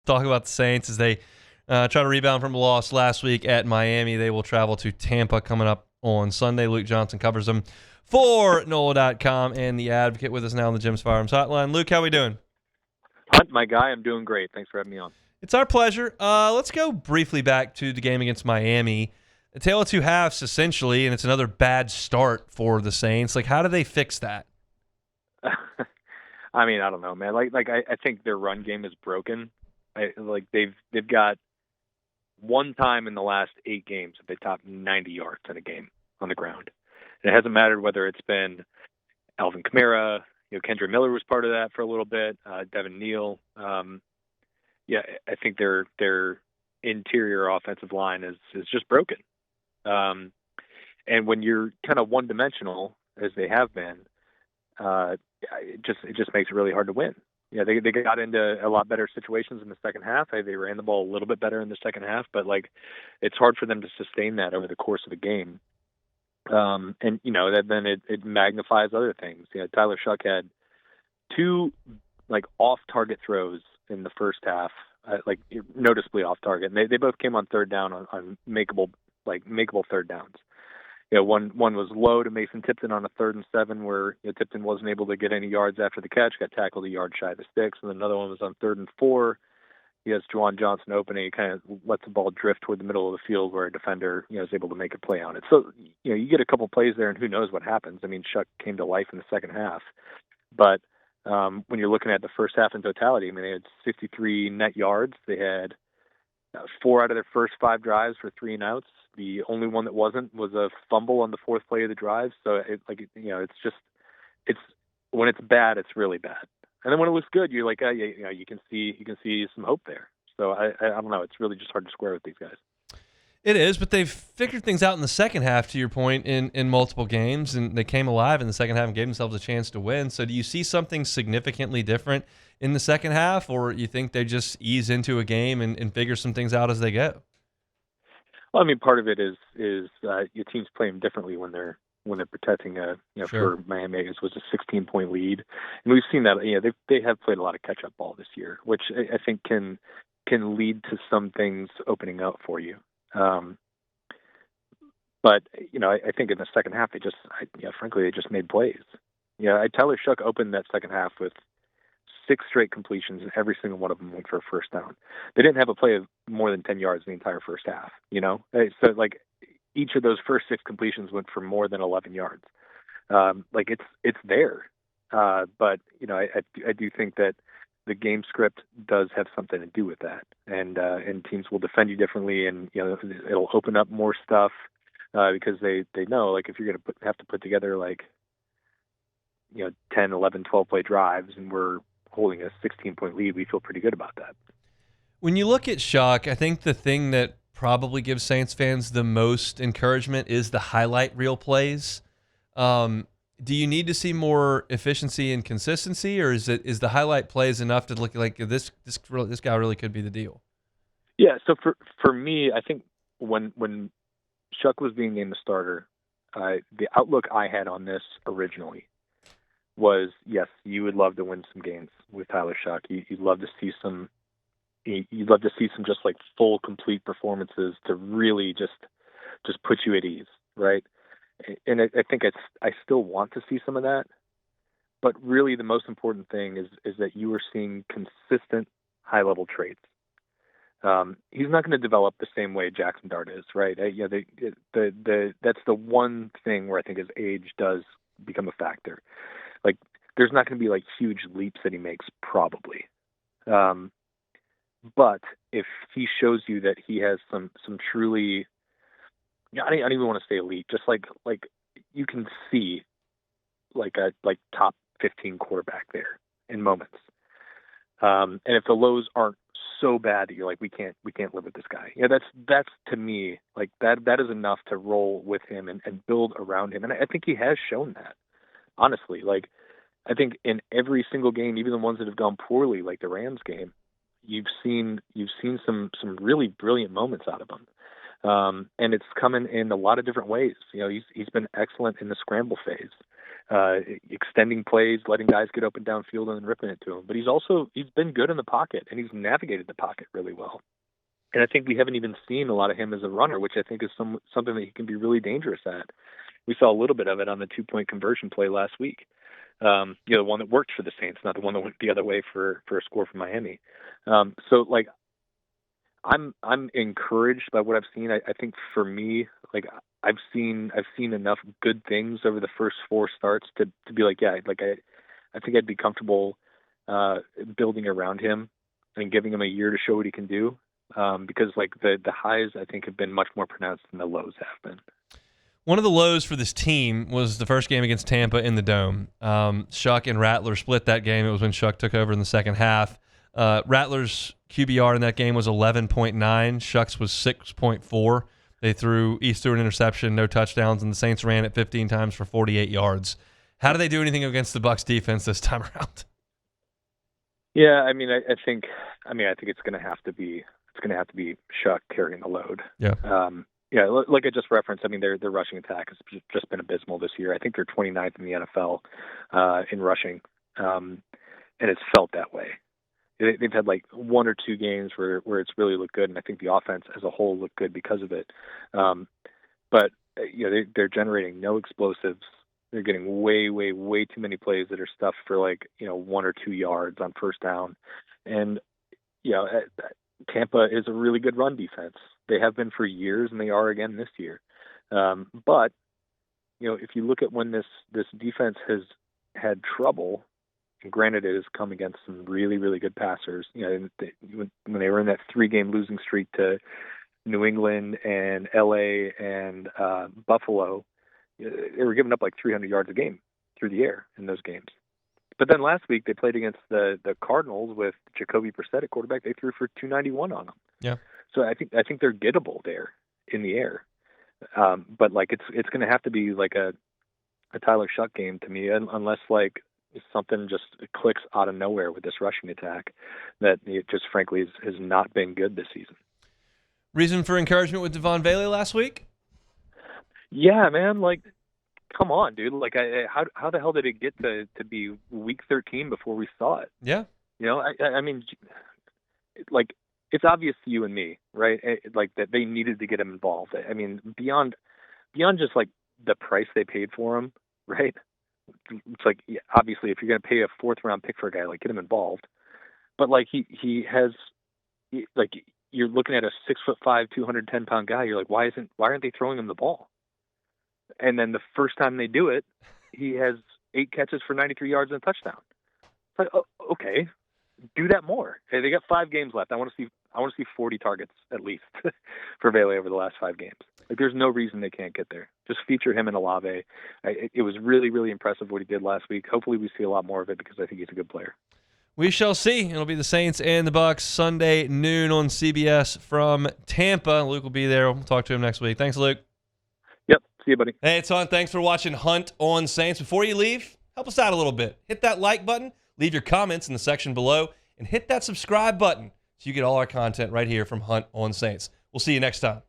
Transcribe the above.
Talk about the Saints as they try to rebound from a loss last week at Miami. They will travel to Tampa coming up on Sunday. Luke Johnson covers them for NOLA.com and The Advocate with us now on the Jim's Firearms Hotline. Luke, how we doing? Hunt, my guy, I'm doing great. Thanks for having me on. It's our pleasure. Let's go briefly back to the game against Miami. A tale of two halves, essentially, and it's another bad start for the Saints. Like, how do they fix that? I mean, I don't know, man. I think their run game is broken. They've got one time in the last 8 games that they topped 90 yards in a game on the ground. And it hasn't mattered whether it's been Alvin Kamara, Kendra Miller was part of that for a little bit, Devin Neal. I think their interior offensive line is just broken. And when you're kind of one-dimensional, as they have been, it just makes it really hard to win. Yeah, they got into a lot better situations in the second half. They ran the ball a little bit better in the second half, but it's hard for them to sustain that over the course of a game. And then it magnifies other things. Tyler Shough had 2 off-target throws in the first half, noticeably off target. And they both came on third down on makeable third downs. One was low to Mason Tipton on a 3rd and 7 where Tipton wasn't able to get any yards after the catch, got tackled a yard shy of the sticks. And then another one was on 3rd and 4. He has Devaughn Johnson open, and he kind of lets the ball drift toward the middle of the field where a defender is able to make a play on it. So you get a couple plays there, and who knows what happens. I mean, Shuck came to life in the second half, but when you're looking at the first half in totality, I mean, they had 63 net yards. They had 4 out of their first 5 drives for 3 and outs. The only one that wasn't was a fumble on the 4th play of the drive. So it's when it's bad, it's really bad. And then when it looks good, you're like, you can see some hope there. So I don't know. It's really just hard to square with these guys. It is, but they've figured things out in the second half, to your point, in multiple games, and they came alive in the second half and gave themselves a chance to win. So do you see something significantly different in the second half, or you think they just ease into a game and figure some things out as they go? Well, I mean, part of it is your teams play them differently when they're protecting Sure. For Miami it was a 16-point lead, and we've seen that. They have played a lot of catch-up ball this year, which I think can lead to some things opening up for you. But I think in the second half frankly they just made plays. Tyler Shough opened that second half with 6 straight completions, and every single one of them went for a first down. They didn't have a play of more than 10 yards in the entire first half. So each of those first 6 completions went for more than 11 yards. It's there, but I do think that the game script does have something to do with that, and teams will defend you differently, and it'll open up more stuff because they know if you're going to have to put together 10, 11, 12 play drives, and we're holding a 16-point lead, we feel pretty good about that. When you look at Shuck, I think the thing that probably gives Saints fans the most encouragement is the highlight reel plays. Do you need to see more efficiency and consistency, or is the highlight plays enough to look like this guy really could be the deal? Yeah. So for me, I think when Shuck was being named the starter, the outlook I had on this originally was, yes, you would love to win some games with Tyler Shough. You'd love to see some. You'd love to see some just full, complete performances to really just put you at ease, right? And I think I still want to see some of that, but really the most important thing is that you are seeing consistent high-level traits. He's not going to develop the same way Jackson Dart is, right? That's the one thing where I think his age does become a factor. There's not going to be huge leaps that he makes, probably. But if he shows you that he has some truly, I don't even want to say elite, just you can see a top 15 quarterback there in moments. And if the lows aren't so bad that you're we can't live with this guy. That's to me that is enough to roll with him and build around him. And I think he has shown that, honestly. I think in every single game, even the ones that have gone poorly, like the Rams game, you've seen some really brilliant moments out of him. And it's coming in a lot of different ways. He's been excellent in the scramble phase. extending plays, letting guys get open downfield and then ripping it to him. But he's been good in the pocket, and he's navigated the pocket really well. And I think we haven't even seen a lot of him as a runner, which I think is something that he can be really dangerous at. We saw a little bit of it on the 2-point conversion play last week. The one that worked for the Saints, not the one that went the other way for a score for Miami. So like, I'm encouraged by what I've seen. I think for me, like I've seen enough good things over the first 4 starts to be like, yeah, like I think I'd be comfortable building around him and giving him a year to show what he can do. Because like the highs I think have been much more pronounced than the lows have been. One of the lows for this team was the first game against Tampa in the Dome. Shuck and Rattler split that game. It was when Shuck took over in the second half. Rattler's QBR in that game was 11.9. Shuck's was 6.4. They each threw an interception, no touchdowns, and the Saints ran it 15 times for 48 yards. How do they do anything against the Bucs defense this time around? Yeah, I think it's going to have to be Shuck carrying the load. Yeah. Like I just referenced, their rushing attack has just been abysmal this year. I think they're 29th in the NFL in rushing, and it's felt that way. They've had like 1 or 2 games where it's really looked good, and I think the offense as a whole looked good because of it. But they're generating no explosives. They're getting way, way, way too many plays that are stuffed for 1 or 2 yards on first down, and Tampa is a really good run defense. They have been for years, and they are again this year. But if you look at when this defense has had trouble, and granted it has come against some really, really good passers. When they were in that 3-game losing streak to New England and LA and Buffalo, they were giving up like 300 yards a game through the air in those games. But then last week they played against the Cardinals with Jacoby Brissett at quarterback. They threw for 291 on them. Yeah. So I think they're gettable there in the air. But like it's going to have to be like a Tyler Shough game to me, unless like something just clicks out of nowhere with this rushing attack that it just frankly has not been good this season. Reason for encouragement with Devaughn Vele last week? Yeah, man. Like, come on, dude. Like, how the hell did it get to be week 13 before we saw it? Yeah. Like, it's obvious to you and me, right? Like that they needed to get him involved. Beyond just like the price they paid for him, right? It's like, yeah, obviously, if you're going to pay a 4th-round pick for a guy, like get him involved. But like he has, like you're looking at a 6'5", 210-pound guy. You're like, why aren't they throwing him the ball? And then the first time they do it, he has 8 catches for 93 yards and a touchdown. It's like, oh, okay, do that more. Hey, they got 5 games left. I want to see 40 targets at least for Vele over the last 5 games. Like, there's no reason they can't get there. Just feature him in Olave. It was really, really impressive what he did last week. Hopefully we see a lot more of it because I think he's a good player. We shall see. It'll be the Saints and the Bucs Sunday noon on CBS from Tampa. Luke will be there. We'll talk to him next week. Thanks, Luke. Yep. See you, buddy. Hey, it's Hunt. Thanks for watching Hunt on Saints. Before you leave, help us out a little bit. Hit that like button, leave your comments in the section below, and hit that subscribe button so you get all our content right here from Hunt on Saints. We'll see you next time.